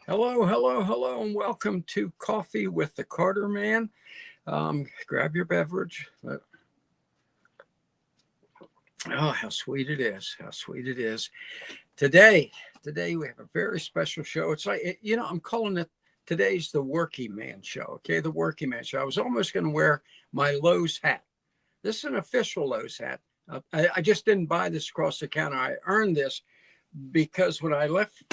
Hello, hello, hello, and welcome to Coffee with the Carter Man. Grab your beverage. Oh, how sweet it is! How sweet it is. Today, today we have a very special show. It's like I'm calling it today's the Working Man Show. Okay, the Working Man Show. I was almost going to wear my Lowe's hat. This is an official Lowe's hat. I just didn't buy this across the counter. I earned this because when I left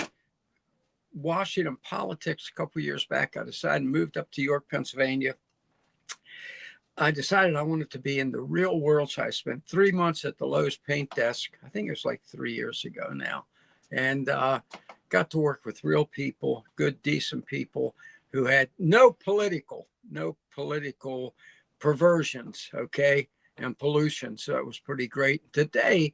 Washington politics a couple of years back, I decided to move up to York, Pennsylvania. I decided I wanted to be in the real world. So I spent 3 months at the Lowe's paint desk. I think it was like 3 years ago now. And got to work with real people, good, decent people who had no political perversions, okay, and pollution. So it was pretty great. Today,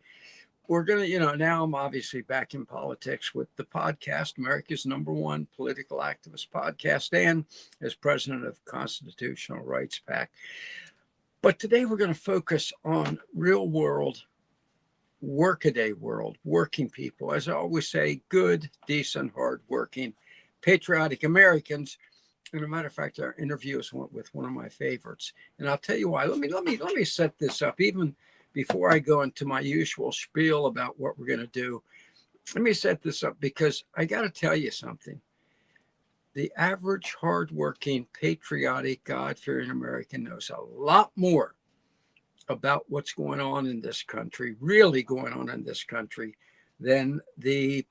we're going to, now I'm obviously back in politics with the podcast, America's #1 political activist podcast, and as president of Constitutional Rights PAC. But today we're going to focus on real world, workaday world, working people. As I always say, good, decent, hardworking, patriotic Americans. And as a matter of fact, our interview is with one of my favorites. And I'll tell you why. Let me set this up even before I go into my usual spiel about what we're going to do. Let me set this up because I got to tell you something. The average hardworking, patriotic, God-fearing American knows a lot more about what's going on in this country, really going on in this country, than the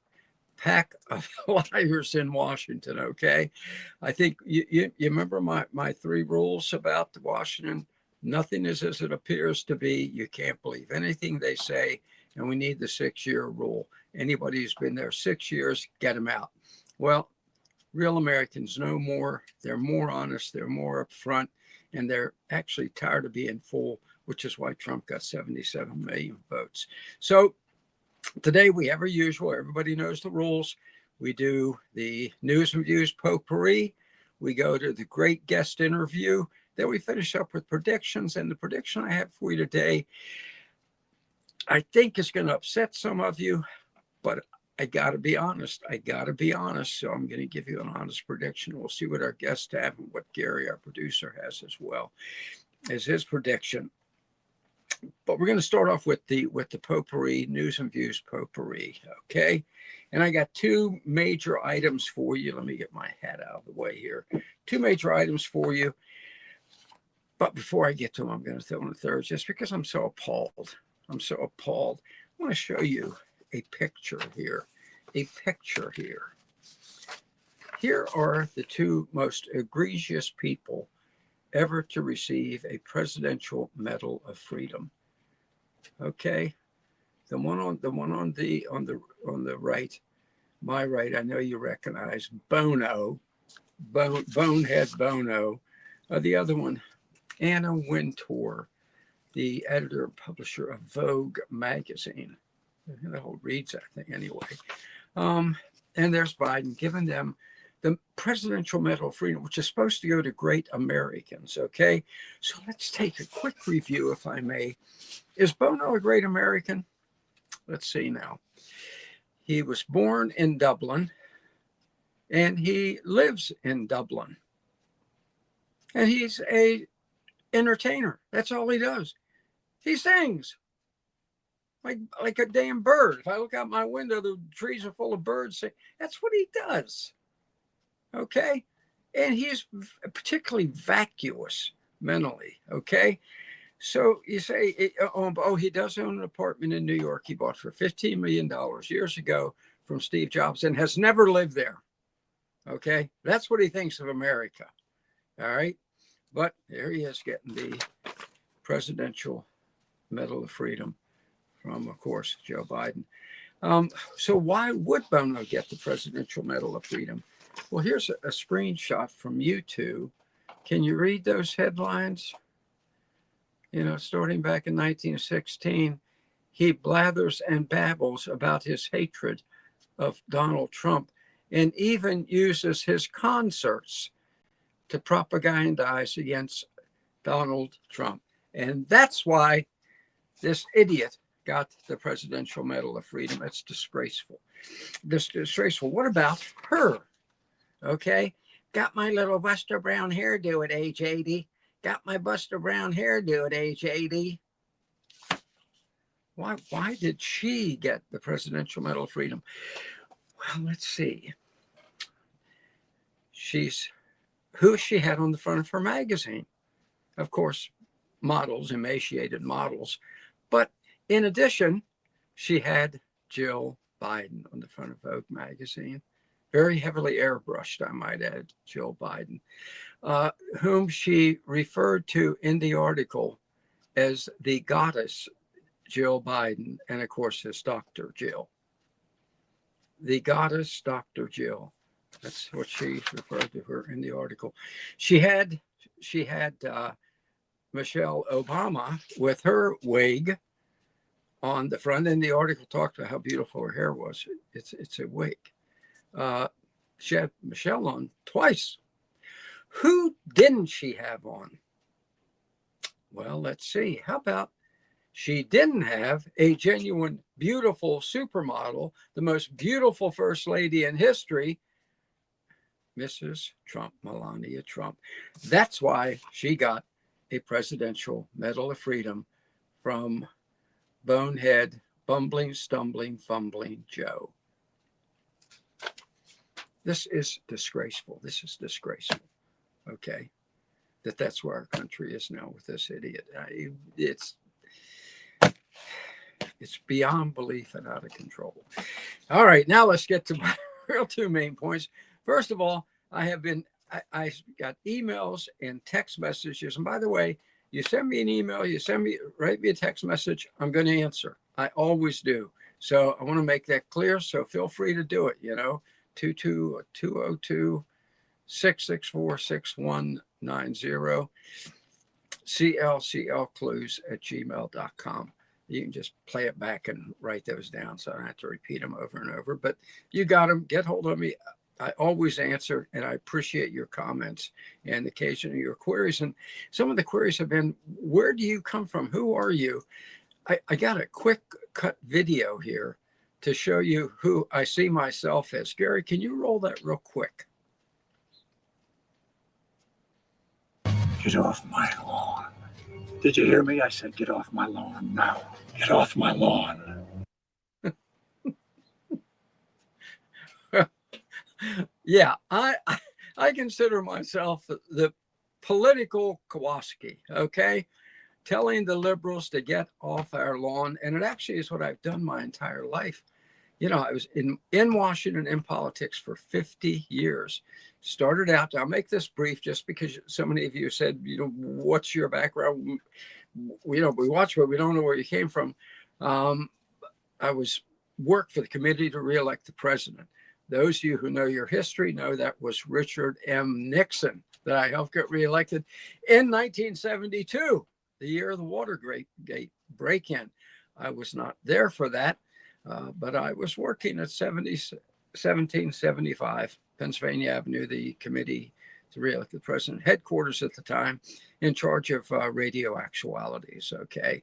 pack of liars in Washington. Okay, I think you remember my three rules about Washington. Nothing is as it appears to be. You can't believe anything they say, and we need the 6-year rule. Anybody who's been there 6 years, get them out. Well, real Americans know more. They're more honest. They're more upfront, and they're actually tired of being fooled, which is why Trump got 77 million votes. So today we have our usual, everybody knows the rules. We do the news and views potpourri. We go to the great guest interview. Then we finish up with predictions. And the prediction I have for you today, I think is going to upset some of you, but I got to be honest. So I'm going to give you an honest prediction. We'll see what our guests have and what Gary, our producer, has as well as his prediction. But we're going to start off with the potpourri, news and views potpourri, okay? And I got two major items for you. Let me get my hat out of the way here. Two major items for you. But before I get to them, I'm going to throw in a third, just because I'm so appalled. I want to show you a picture here. Here are the two most egregious people ever to receive a Presidential Medal of Freedom. Okay, the one on the right, my right. I know you recognize Bonehead Bono. The other one, Anna Wintour, the editor and publisher of Vogue magazine. The whole reads that thing anyway. And there's Biden giving them the Presidential Medal of Freedom, which is supposed to go to great Americans. Okay, so let's take a quick review, if I may. Is Bono a great American? Let's see now. He was born in Dublin, and he lives in Dublin. And he's a entertainer. That's all he does. He sings like a damn bird. If I look out my window, the trees are full of birds. That's what he does. Okay? And he's particularly vacuous mentally. Okay? So you say, he does own an apartment in New York he bought for $15 million years ago from Steve Jobs and has never lived there. Okay? That's what he thinks of America. All right? But there he is getting the Presidential Medal of Freedom from, of course, Joe Biden. So why would Bono get the Presidential Medal of Freedom? Well, here's a screenshot from YouTube. Can you read those headlines? Starting back in 1916, he blathers and babbles about his hatred of Donald Trump and even uses his concerts to propagandize against Donald Trump. And that's why this idiot got the Presidential Medal of Freedom. It's disgraceful. What about her? Okay. Got my little Buster Brown hairdo at age 80. Got my Buster Brown hairdo at age 80. Why did she get the Presidential Medal of Freedom? Well, let's see. She's who she had on the front of her magazine. Of course, models, emaciated models. But in addition, she had Jill Biden on the front of Vogue magazine. Very heavily airbrushed, I might add, Jill Biden, whom she referred to in the article as the goddess Jill Biden, and of course, his Dr. Jill. The goddess Dr. Jill. That's what she referred to her in the article. She had Michelle Obama with her wig on the front, and the article talked about how beautiful her hair was. It's a wig. She had Michelle on twice. Who didn't she have on? Well, let's see. How about she didn't have a genuine, beautiful supermodel, the most beautiful first lady in history, Mrs. Trump, Melania Trump. That's why she got a Presidential Medal of Freedom from bonehead, bumbling, stumbling, fumbling Joe. This is disgraceful. This is disgraceful. Okay. That's where our country is now with this idiot. It's beyond belief and out of control. All right, now let's get to my real two main points. First of all, I got emails and text messages. And by the way, you send me an email, write me a text message, I'm going to answer. I always do. So I want to make that clear. So feel free to do it, 202-664-6190, clclclues@gmail.com. You can just play it back and write those down so I don't have to repeat them over and over. But you got them. Get hold of me. I always answer, and I appreciate your comments and occasionally your queries. And some of the queries have been, where do you come from? Who are you? I got a quick cut video here to show you who I see myself as. Gary, can you roll that real quick? Get off my lawn. Did you hear me? I said, get off my lawn now. Get off my lawn. Yeah, I consider myself the political Kowalski, okay? Telling the liberals to get off our lawn. And it actually is what I've done my entire life. I was in Washington in politics for 50 years. Started out, I'll make this brief just because so many of you said, what's your background? We watch, but we don't know where you came from. I worked for the committee to reelect the president. Those of you who know your history know that was Richard M. Nixon that I helped get reelected in 1972, the year of the Watergate break-in. I was not there for that, but I was working at 1775 Pennsylvania Avenue, the committee to reelect the president, headquarters at the time, in charge of radio actualities, okay?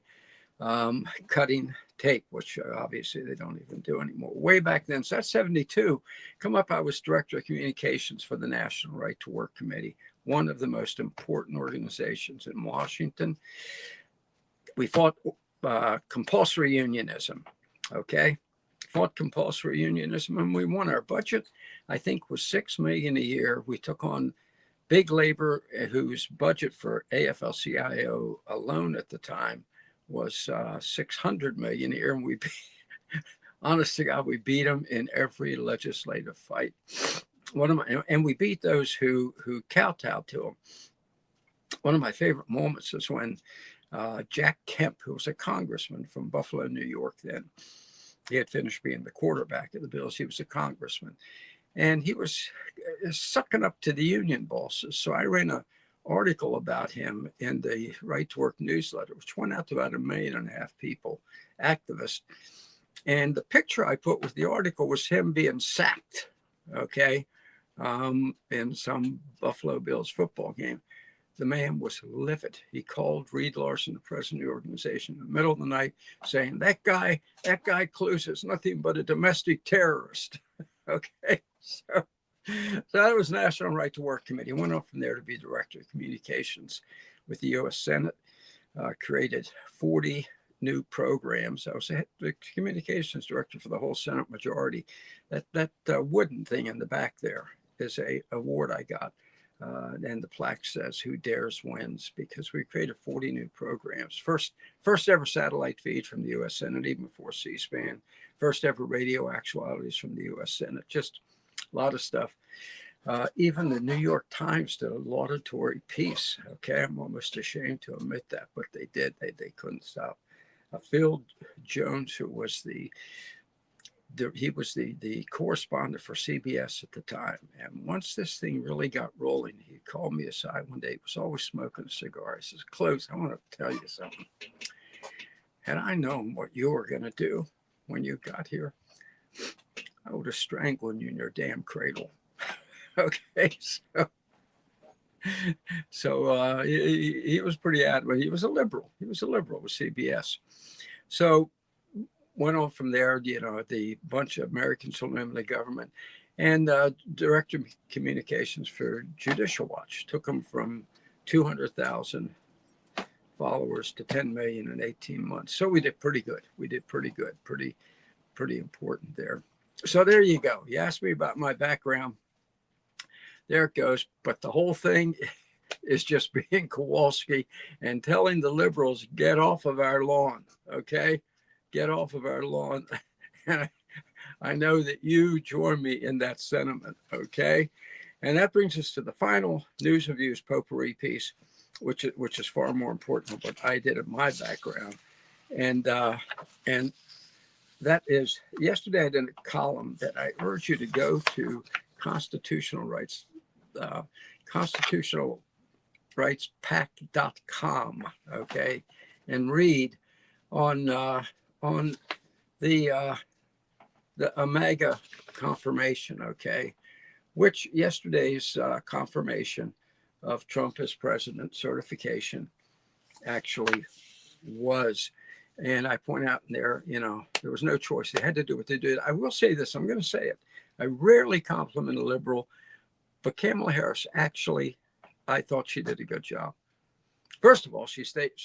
Cutting tape, which obviously they don't even do anymore. Way back then, so that's 72. I was director of communications for the National Right to Work Committee, one of the most important organizations in Washington. We fought compulsory unionism, okay? Fought compulsory unionism, and we won. Our budget, I think, was $6 million a year. We took on big labor, whose budget for AFL-CIO alone at the time was $600 million a year, and honest to God, we beat them in every legislative fight. And we beat those who kowtowed to them. One of my favorite moments is when Jack Kemp, who was a congressman from Buffalo, New York then, he had finished being the quarterback of the Bills. He was a congressman, and he was sucking up to the union bosses. So I ran an article about him in the Right to Work newsletter, which went out to about 1.5 million people, activists. And the picture I put with the article was him being sacked, okay, in some Buffalo Bills football game. The man was livid. He called Reed Larson, the president of the organization, in the middle of the night, saying, that guy Clues is nothing but a domestic terrorist. Okay, so So that was National Right to Work Committee. Went on from there to be Director of Communications with the U.S. Senate. Created 40 new programs. I was the communications director for the whole Senate majority. That wooden thing in the back there is a award I got. And the plaque says "Who dares wins," because we created 40 new programs. First ever satellite feed from the U.S. Senate, even before C-SPAN. First ever radio actualities from the U.S. Senate. Just a lot of stuff. Even the New York Times did a laudatory piece. Okay, I'm almost ashamed to admit that, but they did. They couldn't stop. Phil Jones, who was the correspondent for CBS at the time. And once this thing really got rolling, he called me aside one day. He was always smoking a cigar. He says, "Close, I want to tell you something. Had I known what you were going to do when you got here, I would have strangled you in your damn cradle." Okay, so he was pretty adamant. He was a liberal. He was a liberal with CBS. So went on from there, the bunch of Americans who live in the government, and director of communications for Judicial Watch. Took them from 200,000 followers to 10 million in 18 months. So we did pretty good. Pretty important there. So there you go. You asked me about my background. There it goes. But the whole thing is just being Kowalski and telling the liberals, get off of our lawn, okay? Get off of our lawn. And I know that you join me in that sentiment, okay? And that brings us to the final news and views potpourri piece, which is far more important than what I did in my background. And that is, yesterday I did a column that I urge you to go to constitutional rights, constitutionalrightspact.com, okay, and read on the Omega confirmation, okay, which yesterday's confirmation of Trump as president certification actually was. And I point out in there, there was no choice. They had to do what they did. I will say this, I'm going to say it. I rarely compliment a liberal, but Kamala Harris, actually, I thought she did a good job. First of all, she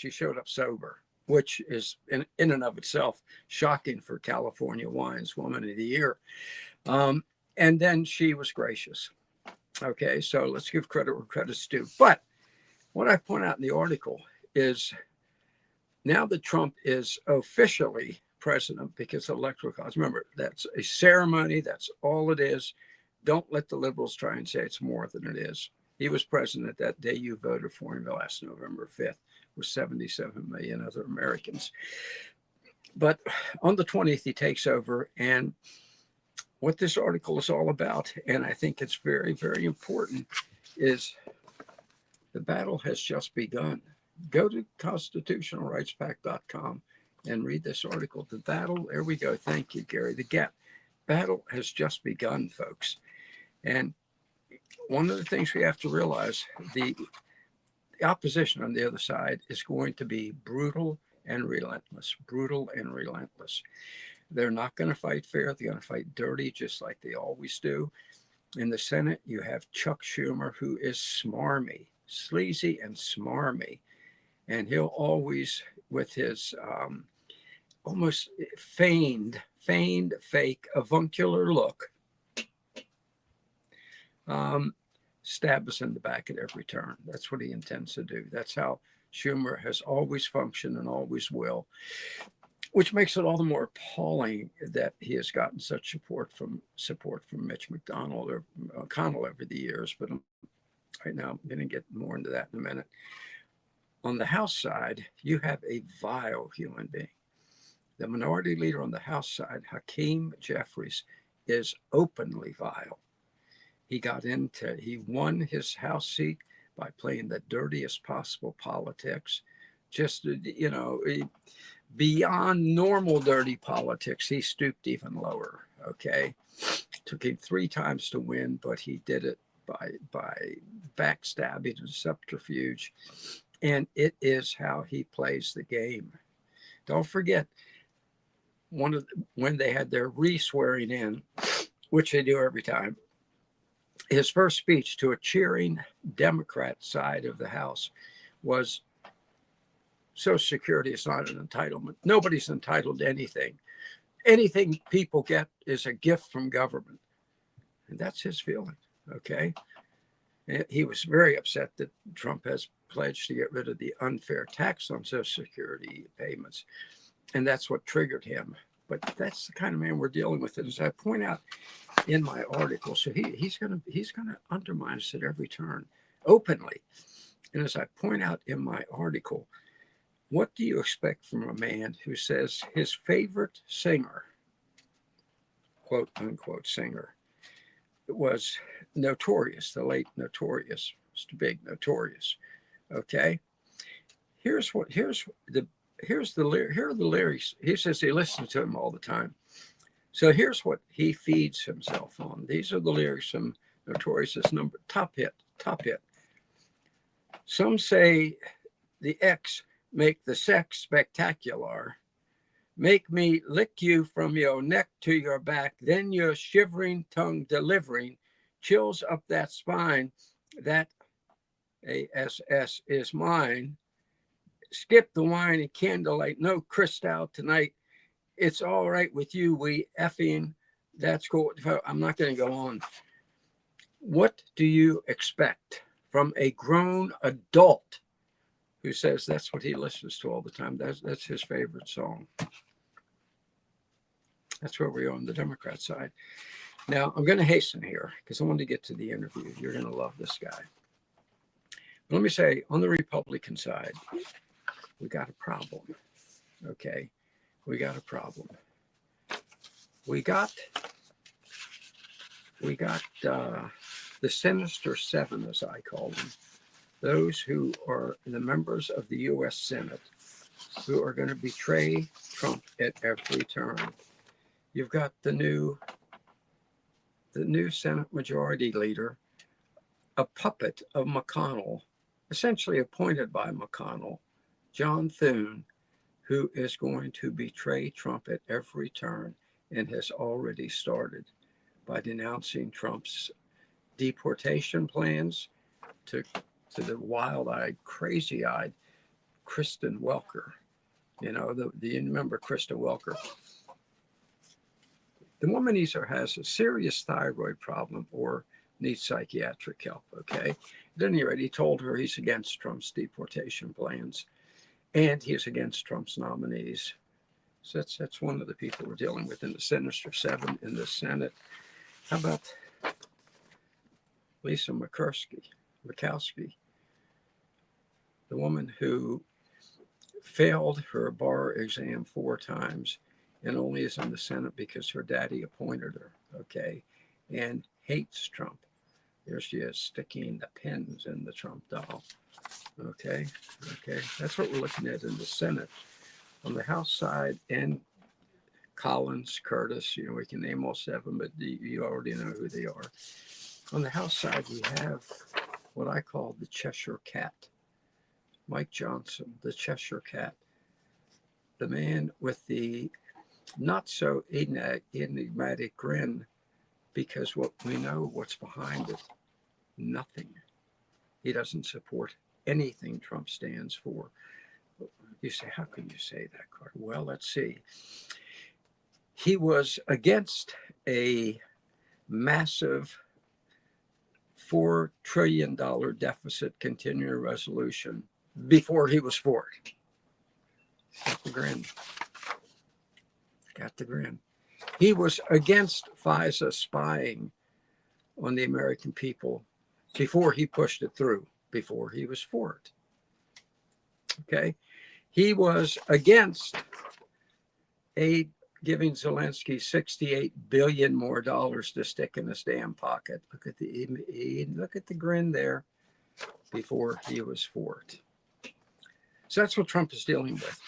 showed up sober, which is in and of itself shocking for California Wine's Woman of the Year. And then she was gracious. Okay, so let's give credit where credit's due. But what I point out in the article is now that Trump is officially president, because electoral college, remember, that's a ceremony. That's all it is. Don't let the liberals try and say it's more than it is. He was president that day you voted for him last November 5th with 77 million other Americans. But on the 20th, he takes over. And what this article is all about, and I think it's very, very important, is the battle has just begun. Go to constitutionalrightspact.com and read this article. The battle, there we go. Thank you, Gary. The battle has just begun, folks. And one of the things we have to realize, the opposition on the other side is going to be brutal and relentless. They're not going to fight fair. They're going to fight dirty, just like they always do. In the Senate, you have Chuck Schumer, who is smarmy, sleazy and smarmy. And he'll always, with his almost feigned, fake, avuncular look, stab us in the back at every turn. That's what he intends to do. That's how Schumer has always functioned and always will, which makes it all the more appalling that he has gotten such support from Mitch McConnell or McConnell over the years. But right now, I'm going to get more into that in a minute. On the House side, you have a vile human being. The minority leader on the House side, Hakeem Jeffries, is openly vile. He won his House seat by playing the dirtiest possible politics. Just, beyond normal dirty politics, he stooped even lower, okay? Took him 3 times to win, but he did it by backstabbing and subterfuge. And it is how he plays the game. Don't forget, when they had their re-swearing in, which they do every time, his first speech to a cheering Democrat side of the House was Social Security is not an entitlement. Nobody's entitled to anything. Anything people get is a gift from government. And that's his feeling. Okay. And he was very upset that Trump has pledged to get rid of the unfair tax on Social Security payments. And that's what triggered him. But that's the kind of man we're dealing with. And as I point out in my article, so he's gonna undermine us at every turn openly. And as I point out in my article, what do you expect from a man who says his favorite singer, quote unquote singer, was Notorious, the late Notorious, Mr. Big Notorious. Okay. Here are the lyrics. He says he listens to him all the time. So here's what he feeds himself on. These are the lyrics from Notorious's top hit. Some say the X make the sex spectacular. Make me lick you from your neck to your back, then your shivering tongue delivering chills up that spine. That ASS is mine. Skip the wine and candlelight. No crystal tonight. It's all right with you. We effing. That's cool. I'm not going to go on. What do you expect from a grown adult who says that's what he listens to all the time? That's his favorite song. That's where we are on the Democrat side. Now, I'm going to hasten here because I want to get to the interview. You're going to love this guy. But let me say, on the Republican side, we got a problem. Okay? We got a problem. We got the Sinister Seven, as I call them, those who are the members of the U.S. Senate who are going to betray Trump at every turn. You've got the new Senate Majority Leader, a puppet of McConnell, essentially appointed by McConnell, John Thune, who is going to betray Trump at every turn and has already started by denouncing Trump's deportation plans to the wild-eyed, crazy-eyed Kristen Welker. You know, you remember Kristen Welker. The woman either has a serious thyroid problem or needs psychiatric help, okay? At any rate, he told her he's against Trump's deportation plans and he's against Trump's nominees. So that's one of the people we're dealing with in the Sinister Seven in the Senate. How about Lisa Murkowski, the woman who failed her bar exam 4 times and only is in the Senate because her daddy appointed her, okay, and hates Trump. There she is, sticking the pins in the Trump doll, okay. That's what we're looking at in the Senate. On the House side, and Collins, Curtis, you know, we can name all 7, but you already know who they are. On the House side, we have what I call the Cheshire Cat, Mike Johnson, the Cheshire Cat, the man with the not so enigmatic grin, because what we know what's behind it, nothing. He doesn't support anything Trump stands for. You say, how can you say that, Carter? Well, let's see. He was against a massive $4 trillion deficit continuing resolution before he was for it. Got the grin. He was against FISA spying on the American people before he pushed it through, before he was for it. Okay. He was against aid giving Zelensky $68 billion more to stick in his damn pocket. Look at the grin there, before he was for it. So that's what Trump is dealing with.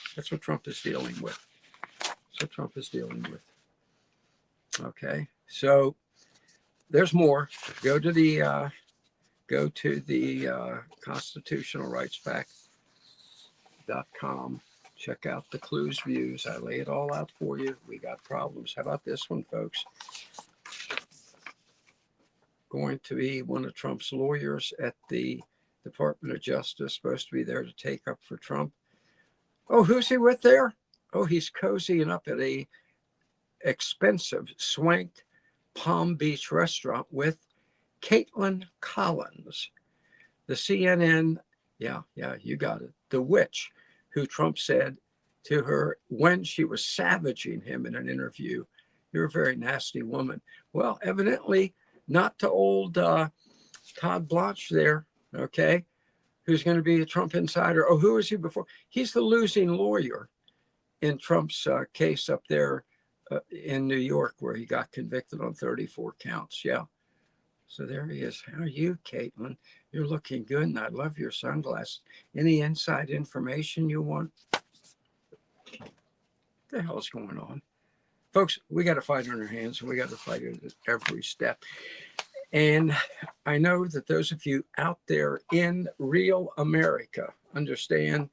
Okay. So there's more. Go to the constitutionalrightspack.com. Check out the clues, views. I lay it all out for you. We got problems. How about this one, folks? going to be one of Trump's lawyers at the Department of Justice, supposed to be there to take up for Trump. Oh, who's he with there? Oh, he's cozying up at a expensive, swanked Palm Beach restaurant with Caitlin Collins, the CNN, yeah, you got it, the witch who Trump said to her when she was savaging him in an interview, "You're a very nasty woman." Well, evidently not to old Todd Blanche there, okay, who's going to be a Trump insider. Oh, who was he before? He's the losing lawyer in Trump's case up there in New York, where he got convicted on 34 counts. Yeah. So there he is. How are you, Caitlin? You're looking good, and I love your sunglasses. Any inside information you want? What the hell's going on? Folks, we got to fight on our hands, and we got to fight it at every step. And I know that those of you out there in real America understand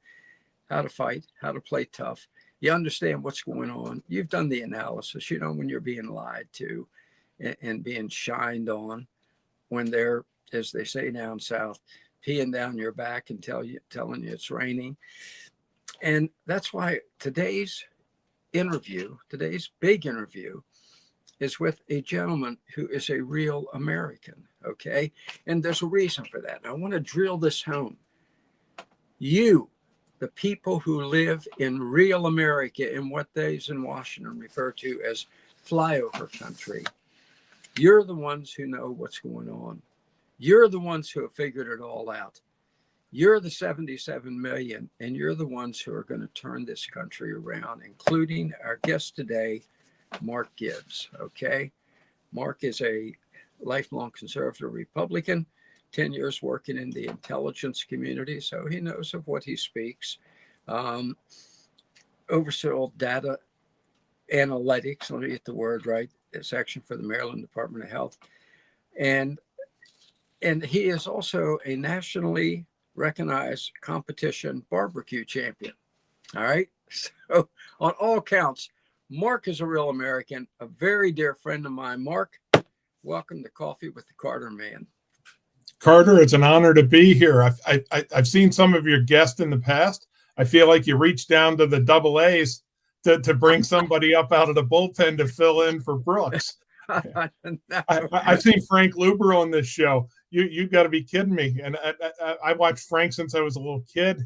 how to fight, how to play tough. You understand what's going on. You've done the analysis. You know when you're being lied to and being shined on, when they're, as they say down south, peeing down your back and telling you it's raining. And that's why today's big interview, is with a gentleman who is a real American, okay? And there's a reason for that. I want to drill this home. You, the people who live in real America, in what those in Washington refer to as flyover country, you're the ones who know what's going on. You're the ones who have figured it all out. You're the 77 million, and you're the ones who are going to turn this country around, including our guest today, Mark Gibbs, okay? Mark is a lifelong conservative Republican, 10 years working in the intelligence community, so he knows of what he speaks. Oversaw data analytics, let me get the word right, section for the Maryland Department of Health. And he is also a nationally recognized competition barbecue champion. All right. So on all counts, Mark is a real American, a very dear friend of mine. Mark, welcome to Coffee with the Carter Man. Carter, it's an honor to be here. I've seen some of your guests in the past. I feel like you reached down to the double A's to bring somebody up out of the bullpen to fill in for Brooks. I've seen Frank Luber on this show. You've got to be kidding me. And I watched Frank since I was a little kid.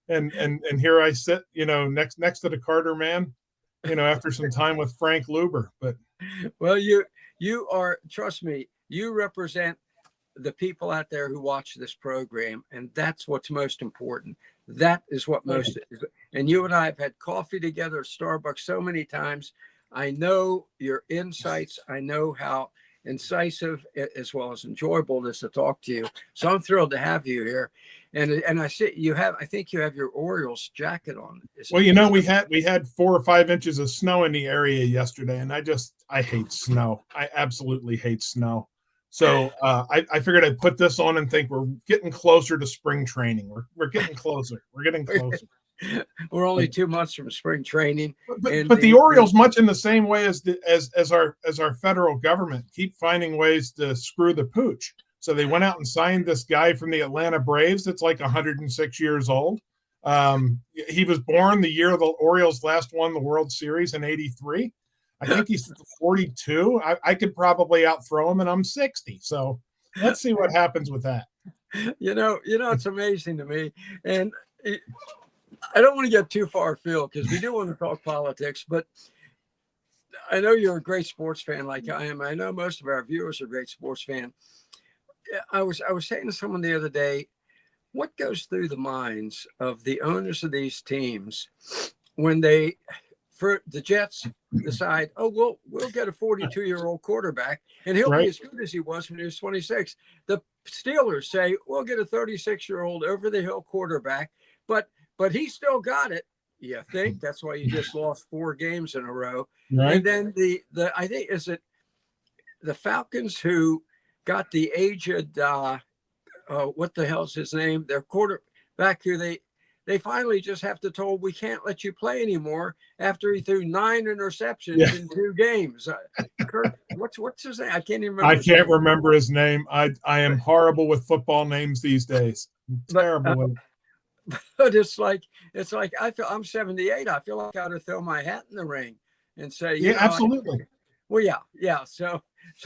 And here I sit, next to the Carter Man, after some time with Frank Luber. But well, you are, trust me, you represent the people out there who watch this program, and that's what's most important. That is what most is. And you and I have had coffee together at Starbucks so many times. I know your insights. I know how incisive as well as enjoyable it is to talk to you. So I'm thrilled to have you here. And I see I think you have your Orioles jacket on. Well, we had 4 or 5 inches of snow in the area yesterday, and I hate snow. I absolutely hate snow. So I figured I'd put this on and think we're getting closer to spring training. We're getting closer. We're getting closer. We're only 2 months from spring training. But the Orioles, much in the same way as our federal government, keep finding ways to screw the pooch. So they went out and signed this guy from the Atlanta Braves that's like 106 years old. He was born the year the Orioles last won the World Series in '83. I think he's 42. I could probably outthrow him, and I'm 60. So let's see what happens with that. It's amazing to me. And I don't want to get too far afield because we do want to talk politics, but I know you're a great sports fan like I am. I know most of our viewers are great sports fans. I was saying to someone the other day, what goes through the minds of the owners of these teams when the Jets decide, oh, we'll get a 42-year-old quarterback, and he'll be as good as he was when he was 26. The Steelers say, we'll get a 36-year-old over-the-hill quarterback, but he still got it. You think that's why you just lost 4 games in a row. Right. And then the I think is it the Falcons who got the aged what the hell's his name? Their quarterback who they finally just have to told we can't let you play anymore after he threw 9 interceptions Yeah. in 2 games. Kurt, what's his name? I can't even remember. I his can't name. remember his name. I am horrible with football names these days. I'm But, terrible with it. But it's like I'm 78. I feel like I ought to throw my hat in the ring and say, Yeah, absolutely. well, yeah. So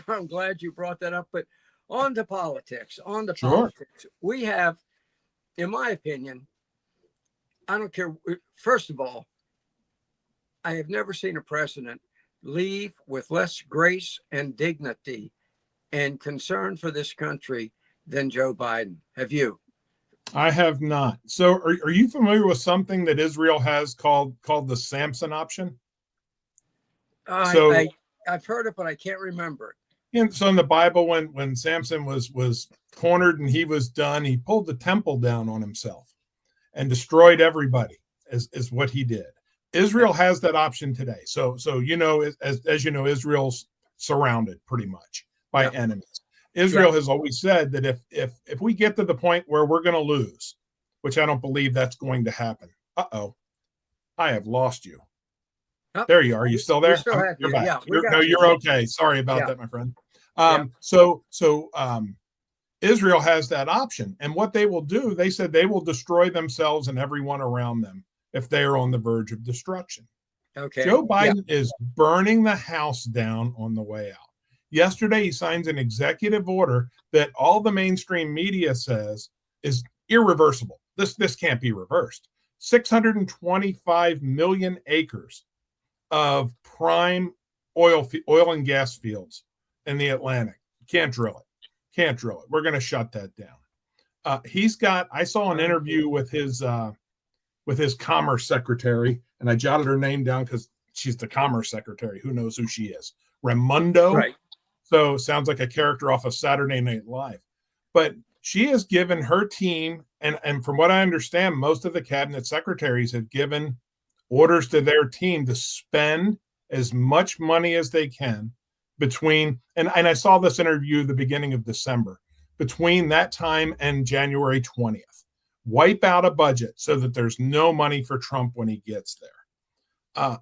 I'm glad you brought that up. But on to politics. Sure. We have, in my opinion, I don't care. First of all, I have never seen a president leave with less grace and dignity and concern for this country than Joe Biden. Have you? I have not. So are you familiar with something that Israel has called the Samson option? I've heard it, but I can't remember it. So in the Bible, when Samson was cornered and he was done, he pulled the temple down on himself and destroyed everybody, is what he did. Israel has that option today. So as you know, Israel's surrounded pretty much by enemies. Israel has always said that if we get to the point where we're going to lose, which I don't believe that's going to happen. I have lost you. There you are. You still there? You're back. Yeah, you're okay. Sorry about that, my friend. So Israel has that option, and what they will do, they said they will destroy themselves and everyone around them if they are on the verge of destruction. Okay. Joe Biden is burning the house down on the way out. Yesterday, he signs an executive order that all the mainstream media says is irreversible. This can't be reversed. 625 million acres of prime oil and gas fields in the Atlantic. Can't drill it. We're going to shut that down. I saw an interview with his commerce secretary, and I jotted her name down because she's the commerce secretary. Who knows who she is? Raimundo. Right. So sounds like a character off of Saturday Night Live. But she has given her team, and from what I understand, most of the cabinet secretaries have given orders to their team to spend as much money as they can between, and I saw this interview the beginning of December, between that time and January 20th. Wipe out a budget so that there's no money for Trump when he gets there.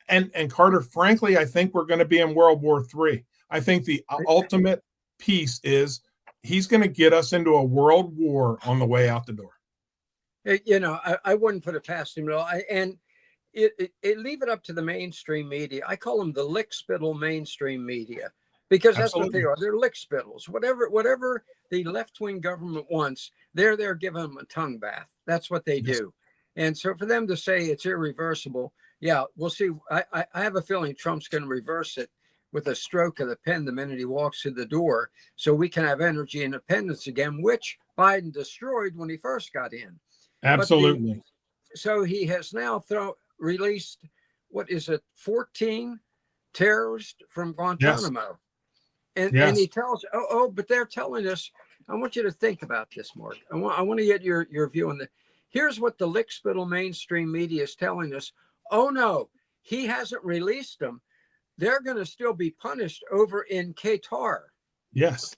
And Carter, frankly, I think we're going to be in World War III. I think the ultimate piece is he's going to get us into a world war on the way out the door. I wouldn't put it past him at all. And leave it up to the mainstream media. I call them the lickspittle mainstream media because that's Absolutely. what they are. They're lickspittles. Whatever the left-wing government wants, they're there giving them a tongue bath. That's what they do. And so for them to say it's irreversible, we'll see. I have a feeling Trump's going to reverse it with a stroke of the pen the minute he walks through the door, so we can have energy independence again, which Biden destroyed when he first got in. Absolutely. So he has now released, 14 terrorists from Guantanamo. Yes. And he tells, but they're telling us, I want you to think about this, Mark. I want to get your view on that. Here's what the lickspittle mainstream media is telling us. Oh, no, he hasn't released them. They're going to still be punished over in Qatar. Yes.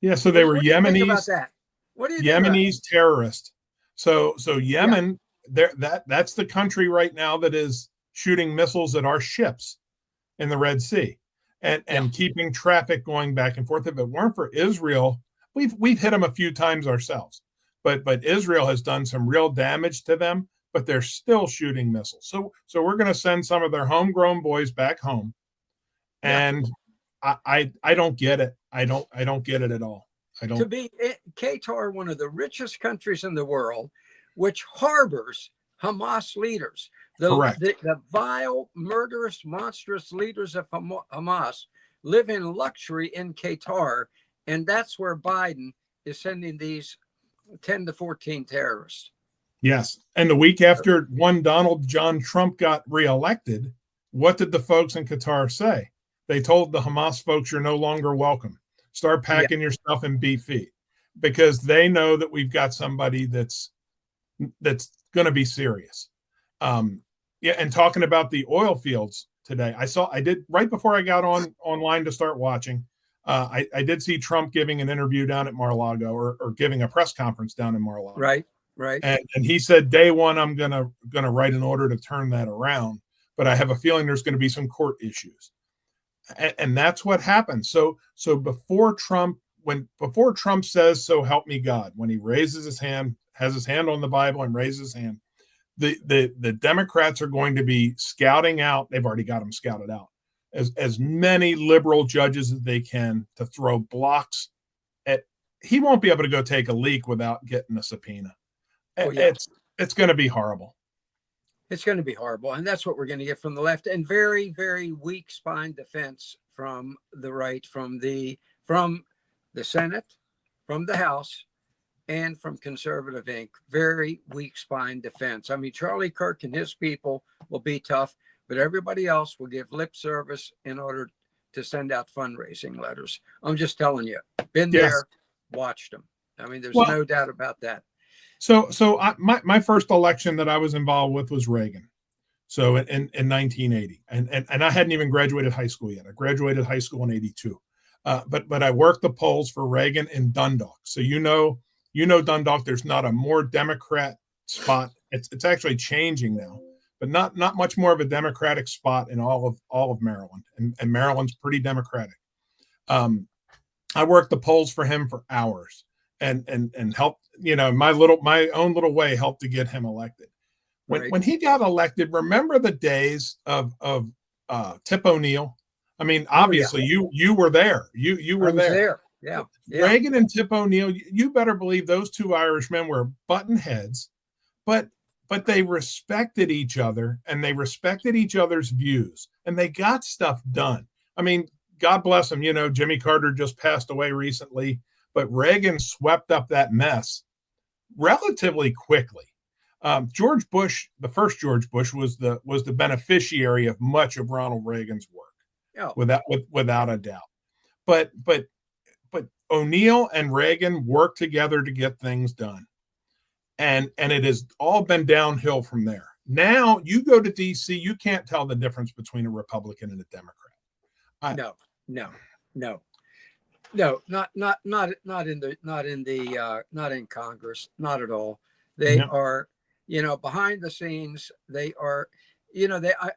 Yeah. So they were Yemenis. Think about that. What do you Yemenis terrorists. So Yemen, that's the country right now that is shooting missiles at our ships in the Red Sea and keeping traffic going back and forth. If it weren't for Israel, we've hit them a few times ourselves, but Israel has done some real damage to them, but they're still shooting missiles. So we're going to send some of their homegrown boys back home. And I don't get it. I don't get it at all. To be Qatar, one of the richest countries in the world, which harbors Hamas leaders, the vile, murderous, monstrous leaders of Hamas live in luxury in Qatar, and that's where Biden is sending these 10 to 14 terrorists. Yes, and the week after Donald John Trump got reelected, what did the folks in Qatar say? They told the Hamas folks, "You're no longer welcome. Start packing your stuff and be feet," because they know that we've got somebody that's going to be serious. And talking about the oil fields today, I did right before I got online to start watching. I did see Trump giving an interview down at Mar-a-Lago or giving a press conference down in Mar-a-Lago. Right. Right. And he said, day one, I'm gonna write an order to turn that around, but I have a feeling there's going to be some court issues, and that's what happened. So before Trump says, "So help me God," when he raises his hand, has his hand on the Bible and raises his hand, the Democrats are going to be scouting out. They've already got them scouted out as many liberal judges as they can to throw blocks at. He won't be able to go take a leak without getting a subpoena. Oh, yeah. It's going to be horrible. It's going to be horrible. And that's what we're going to get from the left, and very, very weak spine defense from the right, from the Senate, from the House, and from Conservative Inc. Very weak spine defense. I mean, Charlie Kirk and his people will be tough, but everybody else will give lip service in order to send out fundraising letters. I'm just telling you, been there, watched them. I mean, there's no doubt about that. So my first election that I was involved with was Reagan. So in 1980, and I hadn't even graduated high school yet. I graduated high school in 82. But I worked the polls for Reagan in Dundalk. So you know Dundalk, there's not a more Democrat spot. It's actually changing now, but not much more of a Democratic spot in all of Maryland. And Maryland's pretty Democratic. I worked the polls for him for hours and helped, my own little way helped to get him elected. When he got elected, remember the days of Tip O'Neill? I mean, obviously you were there. You were there. Yeah. Reagan and Tip O'Neill, you better believe those two Irishmen were button heads, but they respected each other and they respected each other's views and they got stuff done. I mean, God bless him. Jimmy Carter just passed away recently, but Reagan swept up that mess relatively quickly. George Bush, the first George Bush, was the beneficiary of much of Ronald Reagan's work, without a doubt. But O'Neill and Reagan worked together to get things done, and it has all been downhill from there. Now you go to D.C., you can't tell the difference between a Republican and a Democrat. No, not in Congress, not at all. They are, behind the scenes. They are,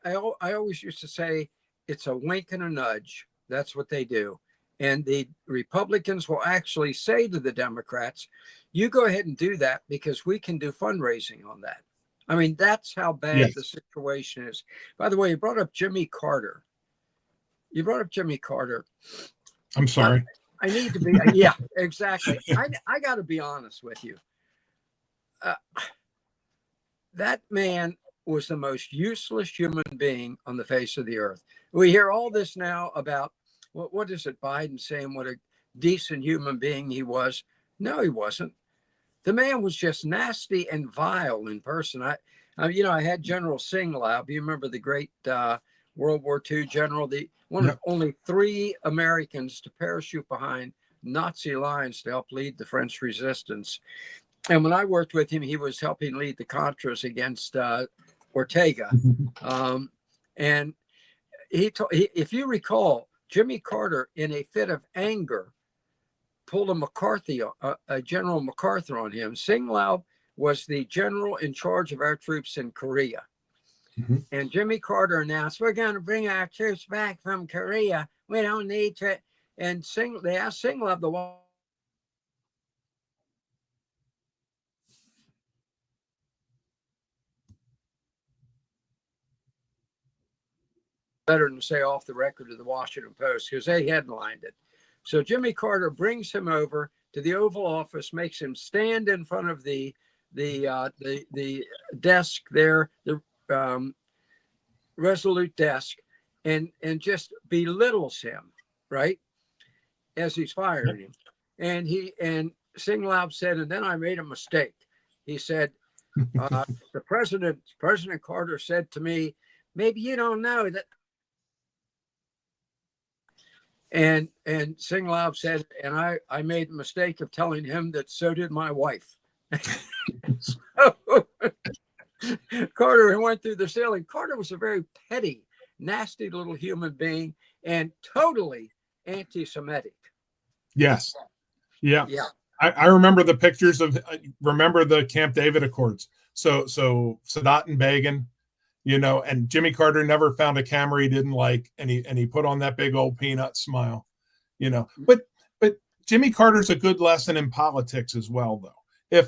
I always used to say it's a wink and a nudge. That's what they do. And the Republicans will actually say to the Democrats, you go ahead and do that because we can do fundraising on that. I mean, that's how bad the situation is. By the way, you brought up Jimmy Carter. I'm sorry. I need to be, yeah, exactly. I got to be honest with you. That man was the most useless human being on the face of the earth. We hear all this now about, what is it, Biden saying what a decent human being he was. No, he wasn't. The man was just nasty and vile in person. I had General Singlab. You remember the great World War II general, one of only 3 Americans to parachute behind Nazi lines to help lead the French resistance. And when I worked with him, he was helping lead the Contras against Ortega. And if you recall, Jimmy Carter, in a fit of anger, pulled a General MacArthur on him. Singlab was the general in charge of our troops in Korea. Mm-hmm. And Jimmy Carter announced, we're going to bring our troops back from Korea. We don't need to. And they asked Singlab the better than say off the record to the Washington Post because they headlined it. So Jimmy Carter brings him over to the Oval Office, makes him stand in front of the desk there, the Resolute desk, and just belittles him, right, as he's firing him. And Singlab said, and then I made a mistake. He said, President Carter said to me, maybe you don't know that. And Singlab said, and I made the mistake of telling him that so did my wife. So Carter went through the ceiling. Carter was a very petty, nasty little human being and totally anti-Semitic. Yes. Yeah. I remember the pictures of, remember the Camp David Accords. So Sadat and Begin, and Jimmy Carter never found a camera he didn't like, and he put on that big old peanut smile, But Jimmy Carter's a good lesson in politics as well, though.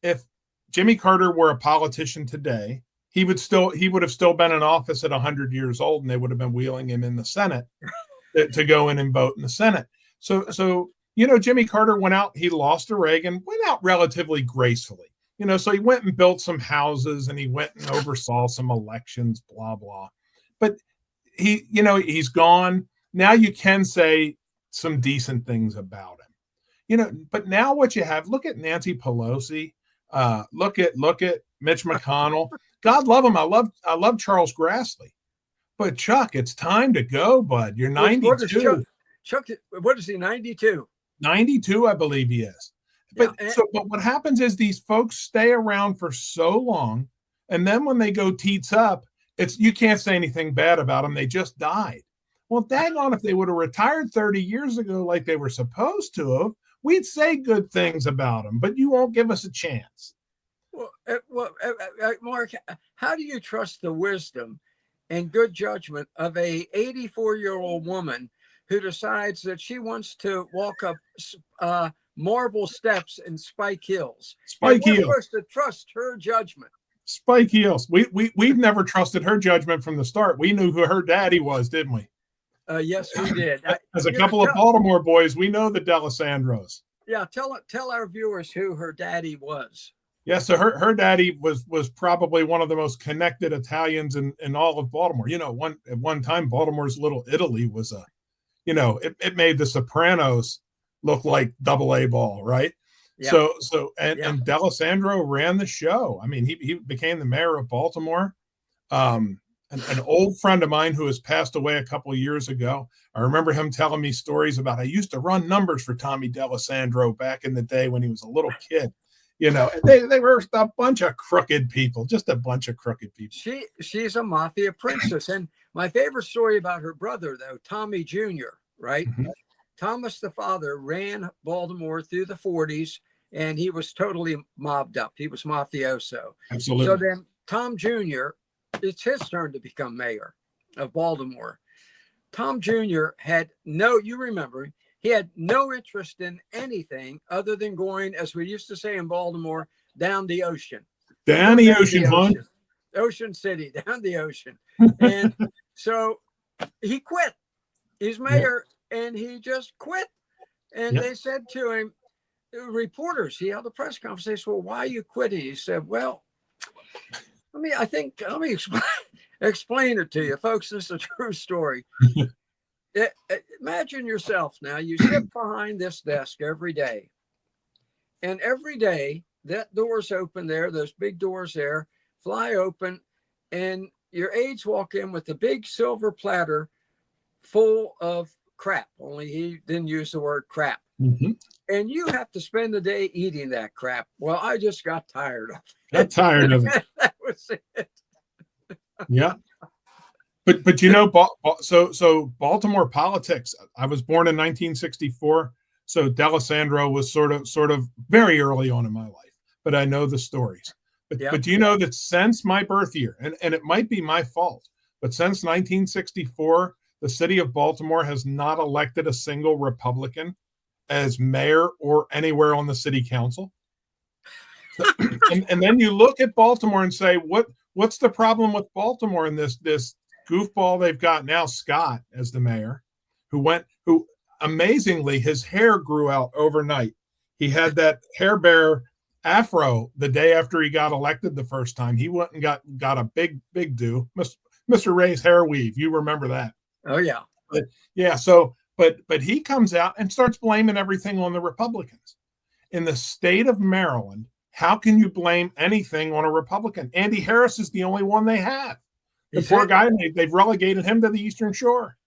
If Jimmy Carter were a politician today, he would have still been in office at 100 years old, and they would have been wheeling him in the Senate to go in and vote in the Senate. So Jimmy Carter went out, he lost to Reagan, went out relatively gracefully. So he went and built some houses, and he went and oversaw some elections, blah, blah. But he's gone. Now you can say some decent things about him. But now what you have, look at Nancy Pelosi, look at Mitch McConnell. God love him. I love Charles Grassley. But Chuck, it's time to go, bud. You're 92. Chuck, what is he, 92? 92, I believe he is. But what happens is these folks stay around for so long, and then when they go teats up, you can't say anything bad about them. They just died. Well, dang on, if they would have retired 30 years ago like they were supposed to have, we'd say good things about them, but you won't give us a chance. Mark, how do you trust the wisdom and good judgment of a 84-year-old woman who decides that she wants to walk up marble steps in Spike Hills? We're supposed to trust her judgment. Spike Hills. We've never trusted her judgment from the start. We knew who her daddy was, didn't we? Yes, we did. As a couple of Baltimore boys, we know the D'Alessandros. Yeah, tell our viewers who her daddy was. Yeah, so her daddy was probably one of the most connected Italians in all of Baltimore. At one time, Baltimore's Little Italy was it made the Sopranos look like AA ball, right? Yeah. And D'Alessandro ran the show. I mean, he became the mayor of Baltimore. An old friend of mine who has passed away a couple of years ago, I remember him telling me stories about, I used to run numbers for Tommy D'Alessandro back in the day when he was a little kid. They were a bunch of crooked people, just a bunch of crooked people. She's a mafia princess. And my favorite story about her brother, though, Tommy Jr., right? Mm-hmm. Thomas, the father, ran Baltimore through the 40s, and he was totally mobbed up. He was mafioso. Absolutely. So then Tom Jr., it's his turn to become mayor of Baltimore. Tom Jr. you remember, he had no interest in anything other than going, as we used to say in Baltimore, down the ocean. Down the ocean, hon. Ocean City, down the ocean. And so he quit. He's mayor, and he just quit. And they said to him, reporters, he held a press conference. They said, well, why are you quitting? He said, well, let me explain it to you, folks. This is a true story. Imagine yourself now, you sit behind this desk every day, and every day that door's open there, those big doors there fly open, and your aides walk in with a big silver platter full of crap, only he didn't use the word crap. Mm-hmm. And you have to spend the day eating that crap. Well, I just got tired of it. Got tired of it. That was it. Yeah. But so Baltimore politics, I was born in 1964. So D'Alessandro was sort of very early on in my life, but I know the stories. But do you know that since my birth year, and it might be my fault, but since 1964, the city of Baltimore has not elected a single Republican as mayor or anywhere on the city council. and then you look at Baltimore and say, what's the problem with Baltimore and this goofball they've got now, Scott, as the mayor, who amazingly, his hair grew out overnight. He had that hair bear afro the day after he got elected the first time. He went and got a big do. Mr. Ray's hair weave. You remember that? Oh, yeah. But he comes out and starts blaming everything on the Republicans. In the state of Maryland, how can you blame anything on a Republican? Andy Harris is the only one they have. The poor guy, they've relegated him to the Eastern Shore.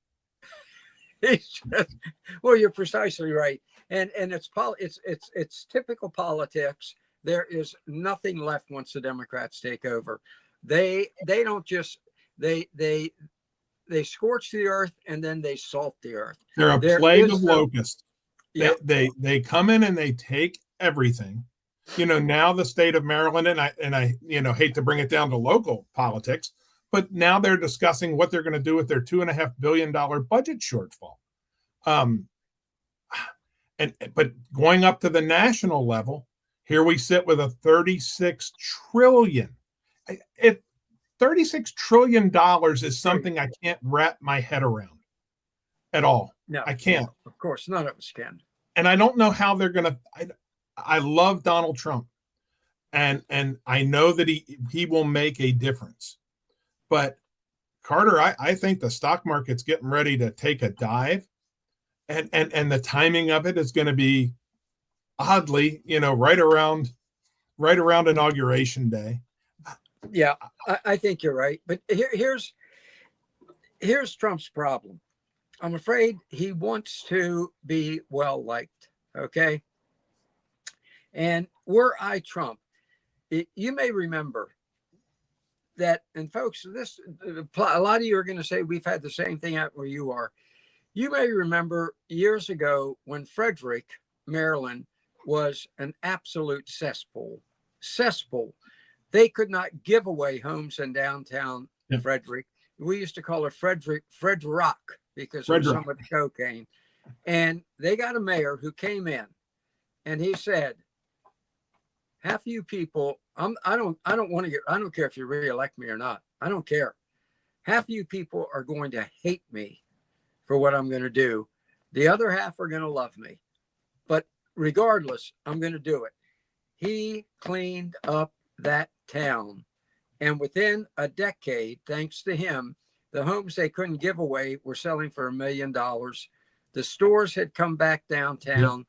Well, you're precisely right, and it's typical politics. There is nothing left once the Democrats take over. They don't just they scorch the earth and then they salt the earth. They're a plague of locusts. Yep. They come in and they take everything. Now the state of Maryland, and I hate to bring it down to local politics, but now they're discussing what they're going to do with their $2.5 billion budget shortfall. But going up to the national level, here we sit with a $36 trillion. $36 trillion is something I can't wrap my head around at all. No, I can't. No, of course, none of us can. And I don't know how they're going to. I love Donald Trump, and I know that he will make a difference. But Carter, I think the stock market's getting ready to take a dive, and the timing of it is going to be oddly, right around Inauguration Day. Yeah, I think you're right. But here's Trump's problem. I'm afraid he wants to be well liked. Okay. And were I Trump, you may remember that, and folks, a lot of you are going to say we've had the same thing out where you are. You may remember years ago when Frederick, Maryland, was an absolute cesspool. They could not give away homes in downtown Frederick. We used to call it Fred Rock because of some of the cocaine. And they got a mayor who came in and he said, half you people, I don't care if you reelect me or not. I don't care. Half you people are going to hate me for what I'm going to do. The other half are going to love me. But regardless, I'm going to do it. He cleaned up that town. And within a decade, thanks to him, the homes they couldn't give away were selling for $1 million. The stores had come back downtown,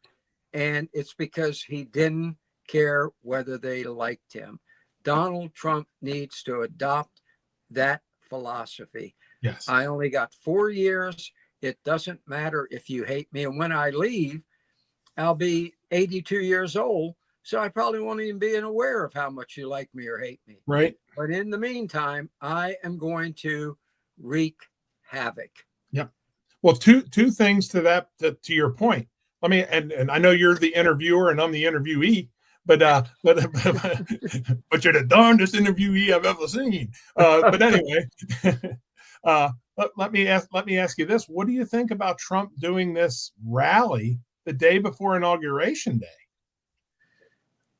and it's because he didn't care whether they liked him. Donald Trump needs to adopt that philosophy. Yes. I only got 4 years. It doesn't matter if you hate me. And when I leave, I'll be 82 years old. So I probably won't even be aware of how much you like me or hate me. Right. But in the meantime, I am going to wreak havoc. Yep. Well, two things to that, to your point. Let me, and I know you're the interviewer and I'm the interviewee, but you're the darndest interviewee I've ever seen. But anyway, let me ask you this: what do you think about Trump doing this rally the day before Inauguration Day?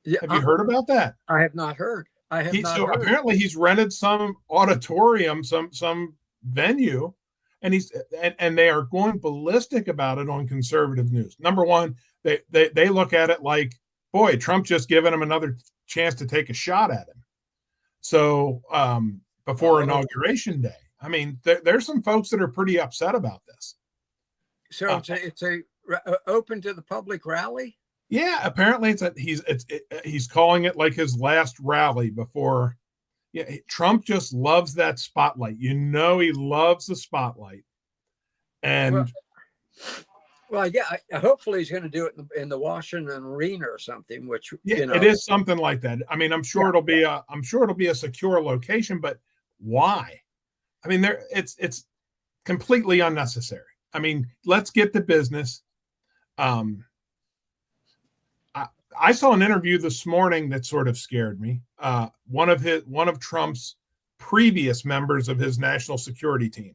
Yeah, have you heard about that? I have not heard. So apparently he's rented some auditorium, some venue, and and they are going ballistic about it on conservative news. Number one, they look at it like, boy, Trump just giving him another chance to take a shot at him. So before Inauguration Day, I mean, there's some folks that are pretty upset about this. So it's a open to the public rally. Yeah, apparently he's calling it like his last rally before. Yeah, Trump just loves that spotlight. He loves the spotlight. And well, yeah, hopefully he's going to do it in the Washington Arena or something. Which it is something like that. I mean, I'm sure it'll be a secure location, but why? I mean, it's completely unnecessary. I mean, let's get to business. I saw an interview this morning that sort of scared me. One of Trump's previous members of his national security team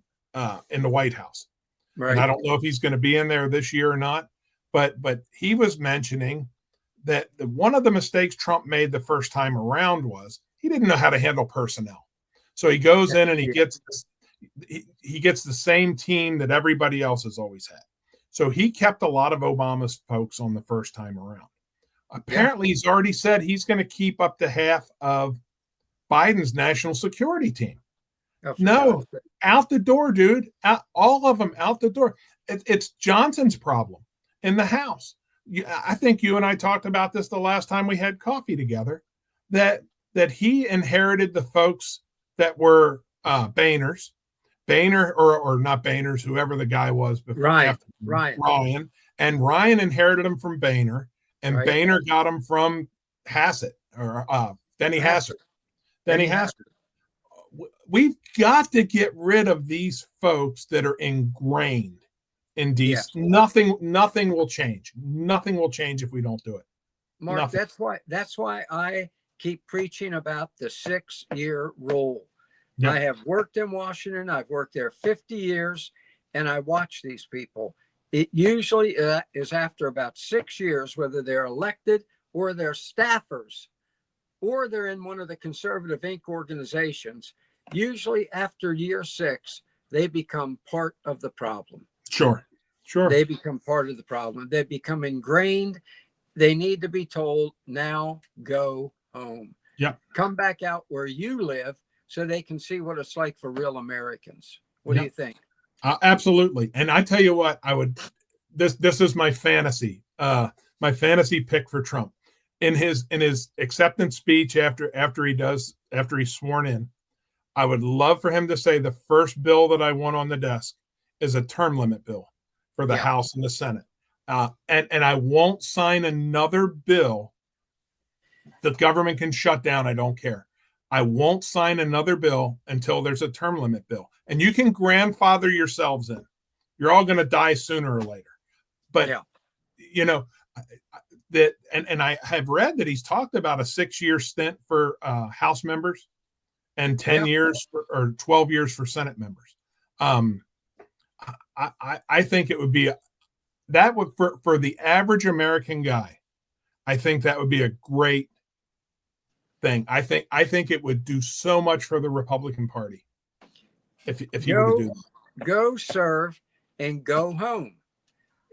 in the White House. Right. And I don't know if he's going to be in there this year or not, but he was mentioning that one of the mistakes Trump made the first time around was he didn't know how to handle personnel. So he goes in and he gets the same team that everybody else has always had. So he kept a lot of Obama's folks on the first time around. Apparently, he's already said he's going to keep up to half of Biden's national security team. No, out the door, dude. All of them out the door. It's Johnson's problem in the House. I think you and I talked about this the last time we had coffee together, that he inherited the folks that were Boehner, or not Boehner's, whoever the guy was before. Ryan. And Ryan inherited them from Boehner. And Boehner got him from Hassett, or Denny Hassett. Denny Hassett. We've got to get rid of these folks that are ingrained in DC. Yes. Nothing will change. Nothing will change if we don't do it. Mark, Nothing. that's why I keep preaching about the 6-year rule. Yeah. I have worked in Washington. I've worked there 50 years, and I watch these people. It usually is after about 6 years, whether they're elected or they're staffers or they're in one of the conservative Inc. organizations. Usually after year 6, they become part of the problem. Sure. They become part of the problem. They become ingrained. They need to be told, now go home. Yeah. Come back out where you live so they can see what it's like for real Americans. What do you think? Absolutely. And I tell you what, this is my fantasy pick for Trump. In his acceptance speech after he's sworn in, I would love for him to say the first bill that I want on the desk is a term limit bill for the House and the Senate. And I won't sign another bill. The government can shut down. I don't care. I won't sign another bill until there's a term limit bill. And you can grandfather yourselves in. You're all going to die sooner or later. But, you know, that and I have read that he's talked about a 6-year stint for House members and 10 years or 12 years for Senate members. I think it would be that would for the average American guy. I think that would be a great thing. I think it would do so much for the Republican Party if you were to do that. Go serve and go home,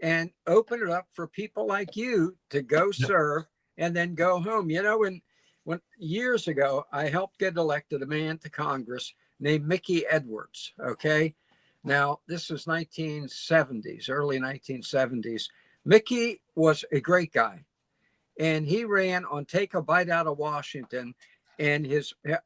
and open it up for people like you to go serve and then go home. You know, when years ago I helped get elected a man to Congress named Mickey Edwards. Okay. Now, this is 1970s, early 1970s. Mickey was a great guy, and he ran on Take a Bite Out of Washington. And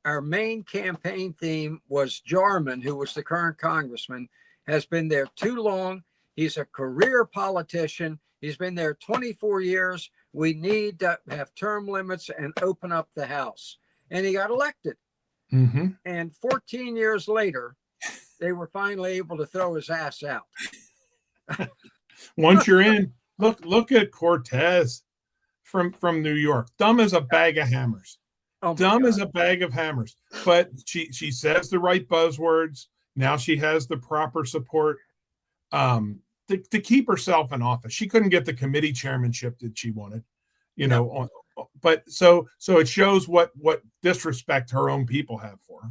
our main campaign theme was Jarman, who was the current congressman, has been there too long. He's a career politician. He's been there 24 years. We need to have term limits and open up the House. And he got elected. Mm-hmm. And 14 years later, they were finally able to throw his ass out. Once you're in, look at Cortez from New York. Dumb as a bag of hammers. Dumb as a bag of hammers. But she says the right buzzwords. Now she has the proper support to keep herself in office. She couldn't get the committee chairmanship that she wanted, you know. But so it shows what disrespect her own people have for her.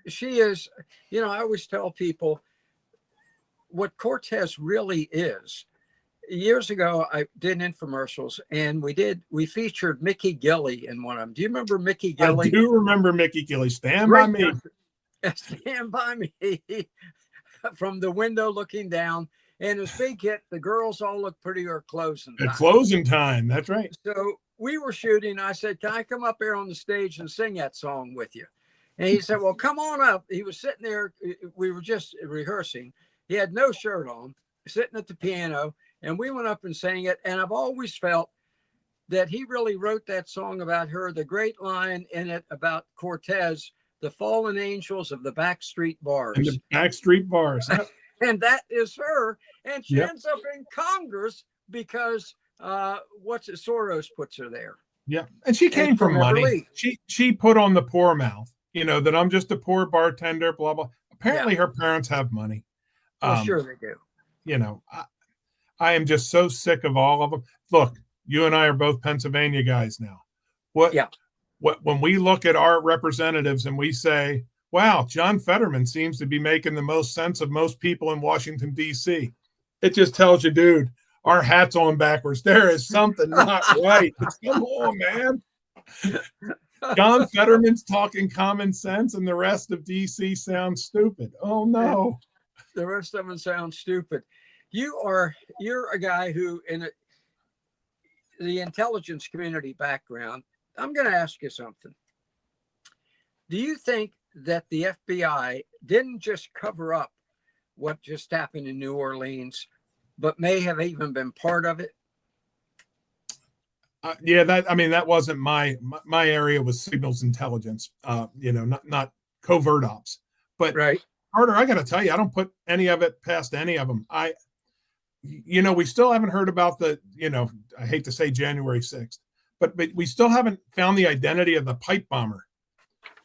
She is, you know, I always tell people what Cortez really is. Years ago, I did infomercials, and we featured Mickey Gilley in one of them. Do you remember Mickey Gilley? I do remember Mickey Gilley. Stand by me. Stand by me. From the window looking down. And his big hit, The Girls All Look Prettier at Closing Time. At closing time, that's right. So we were shooting. I said, can I come up here on the stage and sing that song with you? And he said, well, come on up. He was sitting there. We were just rehearsing. He had no shirt on, sitting at the piano, and we went up and sang it. And I've always felt that he really wrote that song about her. The great line in it about Cortez, the fallen angels of the backstreet bars. And the backstreet bars. And that is her. And she ends up in Congress because Soros puts her there. Yeah. And she came from money. She put on the poor mouth, you know, that I'm just a poor bartender, blah, blah. Apparently her parents have money. Well, sure they do. You know, I am just so sick of all of them. Look, you and I are both Pennsylvania guys now. When we look at our representatives and we say, wow, John Fetterman seems to be making the most sense of most people in Washington, D.C. It just tells you, dude, our hat's on backwards. There is something not right. Come on, man. John Fetterman's talking common sense and the rest of D.C. sounds stupid. Oh, no. The rest of them sound stupid. You're a guy who, in the intelligence community background, I'm going to ask you something. Do you think that the FBI didn't just cover up what just happened in New Orleans, but may have even been part of it? That wasn't my area was signals intelligence, not covert ops. But right. Carter, I got to tell you, I don't put any of it past any of them. we still haven't heard about I hate to say January 6th, but we still haven't found the identity of the pipe bomber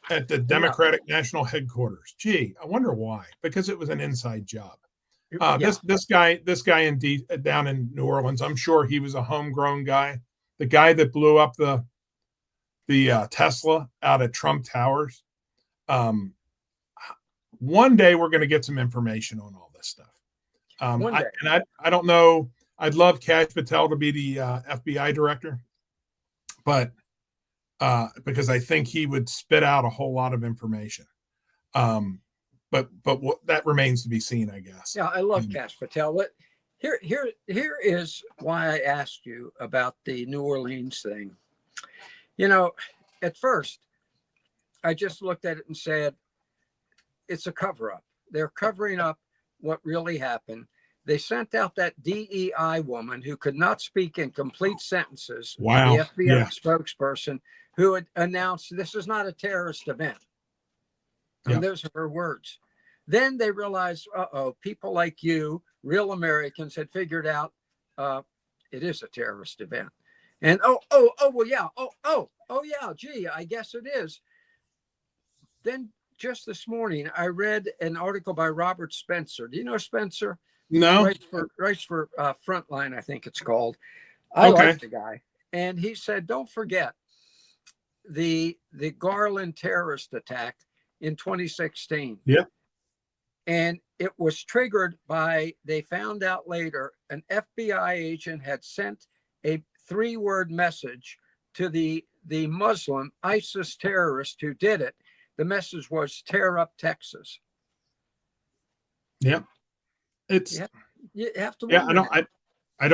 at the Democratic National Headquarters. Gee, I wonder why. Because it was an inside job. This guy down in New Orleans, I'm sure he was a homegrown guy. The guy that blew up the Tesla out at Trump Towers. One day we're going to get some information on all this stuff. I don't know. I'd love Kash Patel to be the FBI director, but because I think he would spit out a whole lot of information. But that remains to be seen, I guess. Yeah, I love Kash Patel. Here is why I asked you about the New Orleans thing. At first, I just looked at it and said, it's a cover-up. They're covering up what really happened. They sent out that DEI woman who could not speak in complete sentences. Wow. The FBI spokesperson who had announced this is not a terrorist event. And those are her words. Then they realized, people like you, real Americans, had figured out it is a terrorist event. And gee, I guess it is. Then just this morning, I read an article by Robert Spencer. Do you know Spencer? No. Writes for Frontline, I think it's called. I like the guy. And he said, don't forget the Garland terrorist attack in 2016. Yeah. And it was triggered by, they found out later, an FBI agent had sent a 3-word message to the Muslim ISIS terrorist who did it. The message was tear up Texas. Yep. It's you have to. Yeah, I'd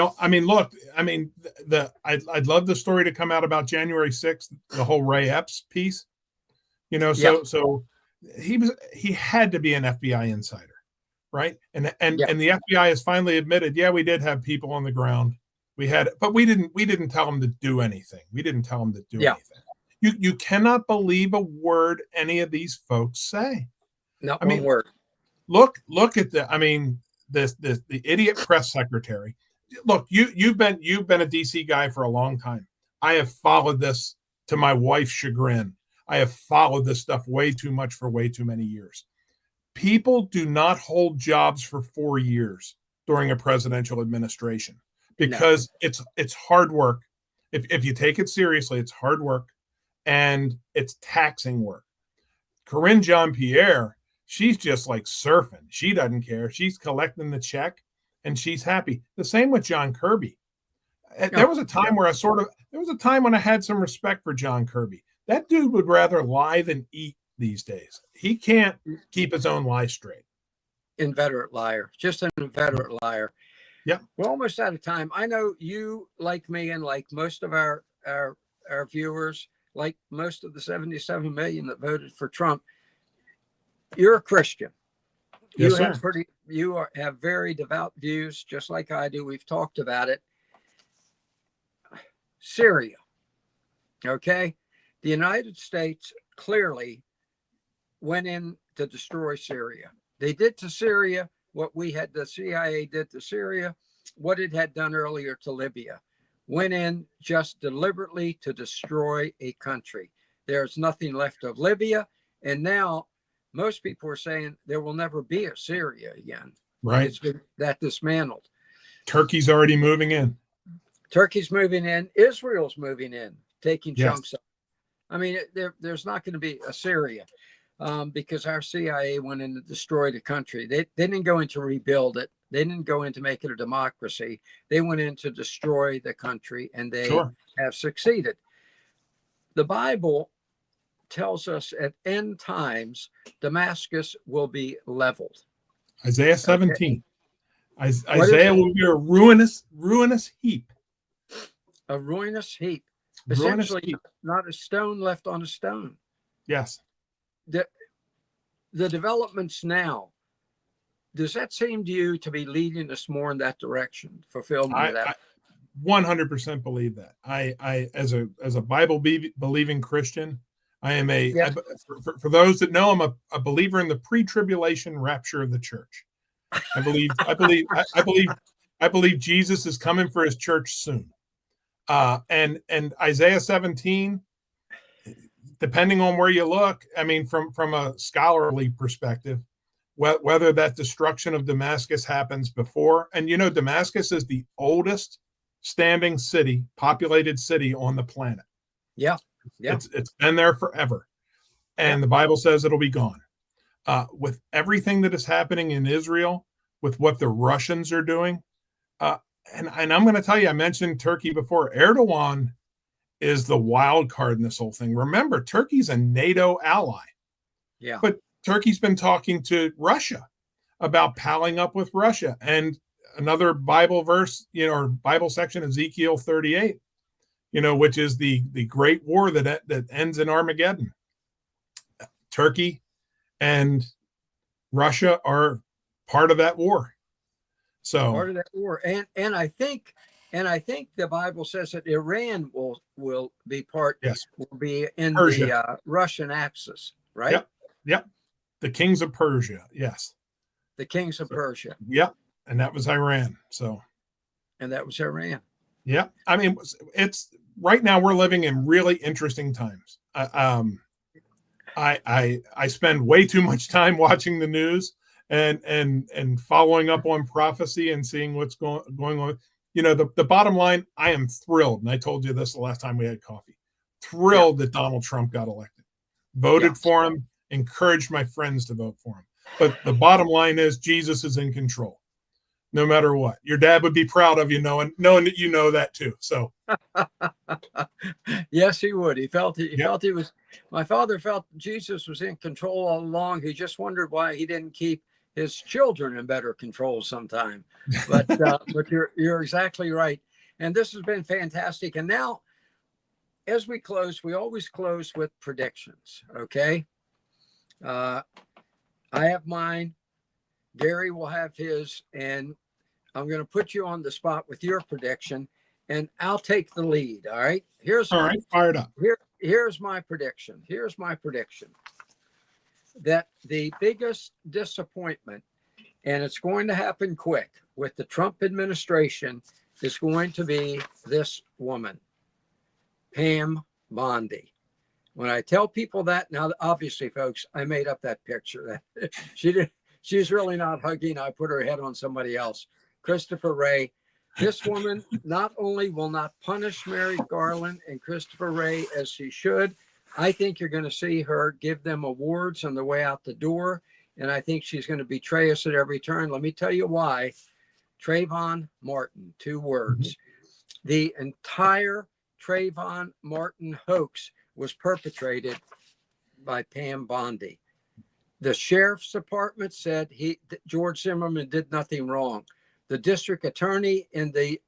love the story to come out about January 6th, the whole Ray Epps piece. So he had to be an FBI insider, right? And the FBI has finally admitted, we did have people on the ground. But we didn't tell them to do anything. We didn't tell them to do anything. You cannot believe a word any of these folks say. Not one word. Look at the idiot press secretary. Look, you've been a DC guy for a long time. I have followed this to my wife's chagrin. I have followed this stuff way too much for way too many years. People do not hold jobs for 4 years during a presidential administration because it's hard work. If you take it seriously, it's hard work and it's taxing work. Corinne Jean-Pierre, she's just like surfing. She doesn't care. She's collecting the check and she's happy. The same with John Kirby. There was a time where I had some respect for John Kirby. That dude would rather lie than eat these days. He can't keep his own lie straight. Inveterate liar. Just an inveterate liar. Yeah. We're almost out of time. I know you, like me, and like most of our viewers, like most of the 77 million that voted for Trump, you're a Christian. Yes, you have very devout views, just like I do. We've talked about it. Syria. Okay. The United States clearly went in to destroy Syria. They did to Syria what the CIA did to Syria, what it had done earlier to Libya. Went in just deliberately to destroy a country. There's nothing left of Libya. And now most people are saying there will never be a Syria again. Right. It's been that dismantled. Turkey's already moving in. Turkey's moving in. Israel's moving in, taking chunks of. I mean, there's not going to be a Syria because our CIA went in to destroy the country. They didn't go in to rebuild it. They didn't go in to make it a democracy. They went in to destroy the country, and they have succeeded. The Bible tells us at end times, Damascus will be leveled. Isaiah 17. Okay. Isaiah will be a ruinous heap. A ruinous heap. Essentially, not a stone left on a stone. Yes. The developments now, does that seem to you to be leading us more in that direction, fulfillment of that? I 100% believe that. I as a Bible believing Christian, I am for those that know, I'm a believer in the pre-tribulation rapture of the church. I believe I believe Jesus is coming for his church soon. And Isaiah 17, depending on where you look, I mean, from a scholarly perspective, whether that destruction of Damascus happens before, and Damascus is the oldest standing city, populated city on the planet. Yeah. It's been there forever, and the Bible says it'll be gone. With everything that is happening in Israel, with what the Russians are doing, and I'm going to tell you, I mentioned Turkey before. Erdogan is the wild card in this whole thing. Remember, Turkey's a NATO ally. Yeah. But Turkey's been talking to Russia about palling up with Russia. And another Bible verse, or Bible section, Ezekiel 38, which is the great war that ends in Armageddon. Turkey and Russia are part of that war. So part of that war. And I think the Bible says that Iran will be will be in Persia. the Russian axis, right? Yep. The kings of Persia. Yes. The kings of Persia. Yep. And that was Iran. And that was Iran. Yeah. I mean, it's right now we're living in really interesting times. I spend way too much time watching the news and following up on prophecy and seeing what's going on. The bottom line, I am thrilled. And I told you this the last time we had coffee. Thrilled that Donald Trump got elected. Voted for him, encouraged my friends to vote for him. But the bottom line is Jesus is in control, no matter what. Your dad would be proud of you knowing that you know that too. So yes, he would. He felt he was. My father felt Jesus was in control all along. He just wondered why he didn't keep his children in better control sometime. But but you're exactly right. And this has been fantastic. And now, as we close, we always close with predictions. Okay. I have mine. Gary will have his, and I'm going to put you on the spot with your prediction, and I'll take the lead. All right. Fired up. Here's my prediction. That the biggest disappointment, and it's going to happen quick with the Trump administration, is going to be this woman, Pam Bondi. When I tell people that, now obviously, folks, I made up that picture. She's really not hugging. I put her head on somebody else. Christopher Wray. This woman not only will not punish Merrick Garland and Christopher Wray as she should, I think you're going to see her give them awards on the way out the door. And I think she's going to betray us at every turn. Let me tell you why. Trayvon Martin, 2 words. The entire Trayvon Martin hoax was perpetrated by Pam Bondi. The sheriff's department said George Zimmerman did nothing wrong. The district attorney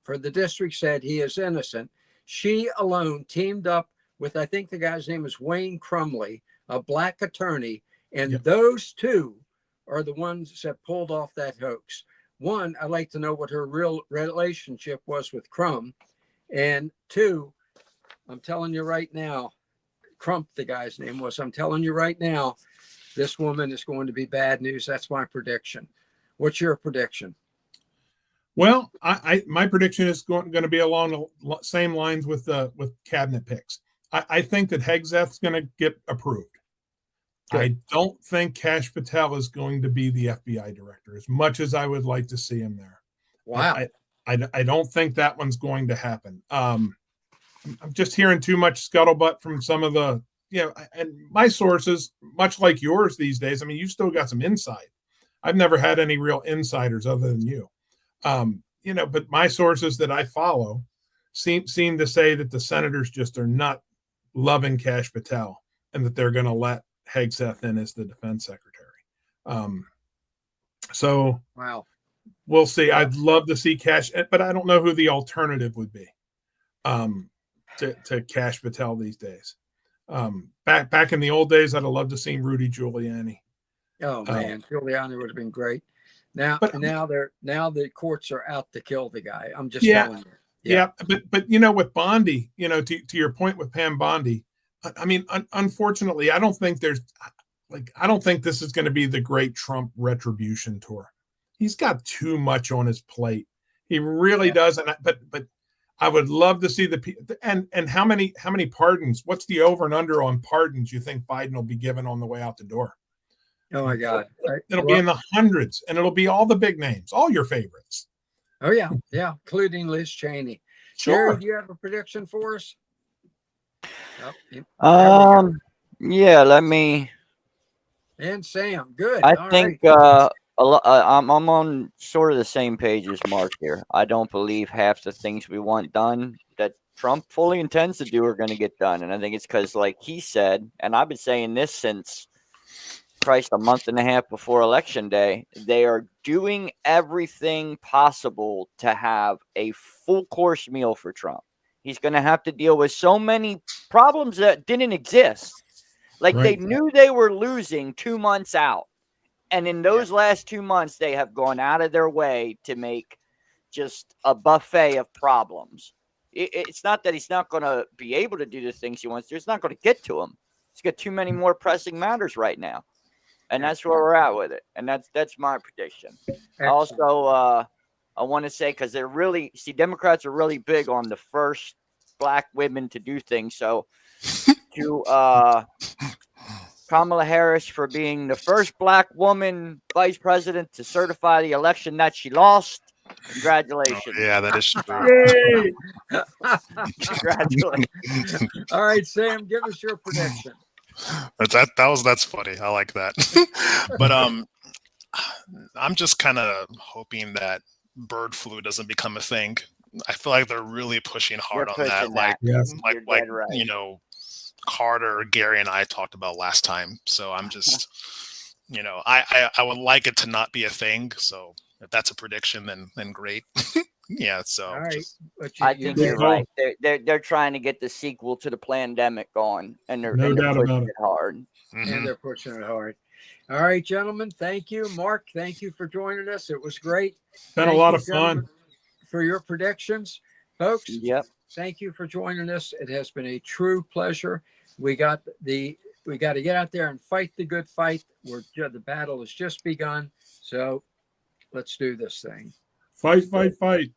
for the district said he is innocent. She alone teamed up with, I think the guy's name is Wayne Crumley, a black attorney, and those 2 are the ones that pulled off that hoax. One, I'd like to know what her real relationship was with Crumb, and 2, I'm telling you right now, Crump, the guy's name was. I'm telling you right now, this woman is going to be bad news. That's my prediction. What's your prediction? Well, my prediction is going to be along the same lines with cabinet picks. I think that Hegseth's going to get approved. Good. I don't think Kash Patel is going to be the FBI director, as much as I would like to see him there. Wow. I don't think that one's going to happen. I'm just hearing too much scuttlebutt from some of the, and my sources, much like yours these days. I mean, you still got some insight. I've never had any real insiders other than you. But my sources that I follow seem to say that the senators just are not loving Kash Patel and that they're going to let Hegseth in as the defense secretary. So wow, we'll see. I'd love to see Kash, but I don't know who the alternative would be. To Kash Patel these days. Back in the old days, I'd have loved to see Rudy Giuliani. Oh man, Giuliani would have been great. Now the courts are out to kill the guy. I'm just telling you. Yeah, but with Bondi, to your point with Pam Bondi, I mean, unfortunately, I don't think this is going to be the great Trump retribution tour. He's got too much on his plate. He really does. But I would love to see and how many pardons? What's the over and under on pardons you think Biden will be given on the way out the door? Oh my God. It'll be in the hundreds, and it'll be all the big names, all your favorites. Oh yeah. Yeah. Including Liz Cheney. Sure. Gary, do you have a prediction for us? Oh, yeah, let me. and Sam, good. I All think right. I'm on sort of the same page as Mark here. I don't believe half the things we want done that Trump fully intends to do are going to get done, and I think it's because, like he said, and I've been saying this since Christ a month and a half before Election Day, they are doing everything possible to have a full course meal for Trump. He's going to have to deal with so many problems that didn't exist. Like Right. they knew they were losing 2 months out. And in those last 2 months, they have gone out of their way to make just a buffet of problems. It's not that he's not going to be able to do the things he wants to. It's not going to get to him. He's got too many more pressing matters right now. And that's where we're at with it. And that's my prediction. Excellent. Also, I want to say, because Democrats are really big on the first black women to do things. So to Kamala Harris for being the first black woman vice president to certify the election that she lost. Congratulations. Oh, yeah, that is true. Congratulations. All right, Sam, give us your prediction. That's funny. I like that. But I'm just kind of hoping that bird flu doesn't become a thing. I feel like they're really pushing hard on that. Like, Yes. You're dead right. you know, Carter, Gary, and I talked about last time. So I'm just, I would like it to not be a thing. So if that's a prediction, then great. Yeah. So All right. I think you're right. They're trying to get the sequel to the pandemic going, and they're No doubt pushing about it. it hard. And they're pushing it hard. All right, gentlemen. Thank you. Mark, thank you for joining us. It was great. Been a Thank lot you, of fun. gentlemen, for your predictions. Folks, Yep. thank you for joining us. It has been a true pleasure. We got to get out there and fight the good fight. The battle has just begun. So let's do this thing. Fight, fight, fight.